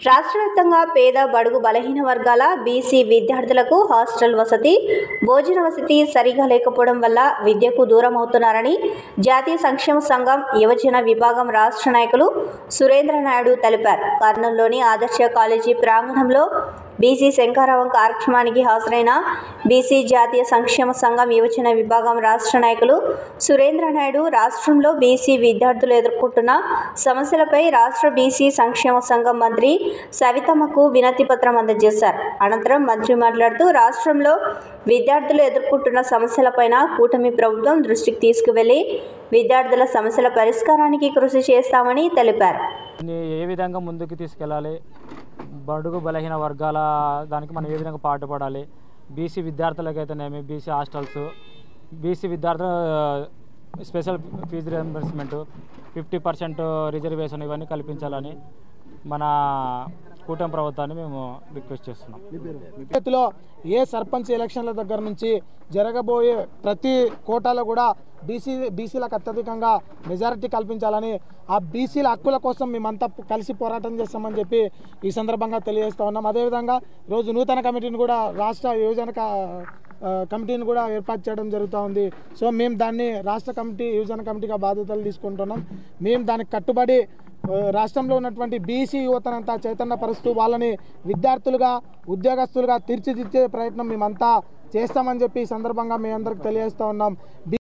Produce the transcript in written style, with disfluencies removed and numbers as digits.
రాష్ట్రవ్యాప్తంగా పేద బడుగు బలహీన వర్గాల బీసీ విద్యార్థులకు హాస్టల్ వసతి, భోజన వసతి సరిగా లేకపోవడం వల్ల విద్యకు దూరం అవుతున్నారని జాతీయ సంక్షేమ సంఘం యువజన విభాగం రాష్ట్ర నాయకులు సురేంద్ర నాయుడు తెలిపారు. కర్నూలులోని ఆదర్శ కాలేజీ ప్రాంగణంలో బీసీ శంఖారావం కార్యక్రమానికి హాజరైన బీసీ జాతీయ సంక్షేమ సంఘం యువజన విభాగం రాష్ట్ర నాయకులు సురేంద్ర నాయుడు రాష్ట్రంలో బీసీ విద్యార్థులు ఎదుర్కొంటున్న సమస్యలపై రాష్ట్ర బీసీ సంక్షేమ సంఘం మంత్రి సవితమ్మకు వినతి పత్రం అందజేశారు. అనంతరం మంత్రి మాట్లాడుతూ రాష్ట్రంలో విద్యార్థులు ఎదుర్కొంటున్న సమస్యలపైన కూటమి ప్రభుత్వం దృష్టికి తీసుకువెళ్లి విద్యార్థుల సమస్యల పరిష్కారానికి కృషి చేస్తామని తెలిపారు. ఏ విధంగా ముందుకు తీసుకెళ్ళాలి, బడుగు బలహీన వర్గాల దానికి మనం ఏ విధంగా పాటుపడాలి, బీసీ విద్యార్థులకైతేనేమి బీసీ హాస్టల్స్, బీసీ విద్యార్థుల స్పెషల్ ఫీజు రియంబర్స్మెంట్, 50% రిజర్వేషన్ ఇవన్నీ కల్పించాలని మన కూటమి ప్రభుత్వాన్ని మేము రిక్వెస్ట్ చేస్తున్నాం. భవిష్యత్తులో ఏ సర్పంచ్ ఎలక్షన్ల దగ్గర నుంచి జరగబోయే ప్రతి కోటాలో కూడా బీసీలకు అత్యధికంగా మెజారిటీ కల్పించాలని, ఆ బీసీల హక్కుల కోసం మేమంతా కలిసి పోరాటం చేస్తామని చెప్పి ఈ సందర్భంగా తెలియజేస్తూ ఉన్నాం. అదేవిధంగా ఈరోజు నూతన కమిటీని కూడా రాష్ట్ర యువజన కమిటీని కూడా ఏర్పాటు చేయడం జరుగుతూ ఉంది. సో మేము దాన్ని రాష్ట్ర కమిటీ యువజన కమిటీగా బాధ్యతలు తీసుకుంటున్నాం. మేము దానికి కట్టుబడి రాష్ట్రంలో ఉన్నటువంటి బీసీ యువతనంతా చైతన్యపరుస్తూ వాళ్ళని విద్యార్థులుగా ఉద్యోగస్తులుగా తీర్చిదిద్దే ప్రయత్నం మేమంతా చేస్తామని చెప్పి ఈ సందర్భంగా మీ అందరికి తెలియజేస్తూ ఉన్నాం.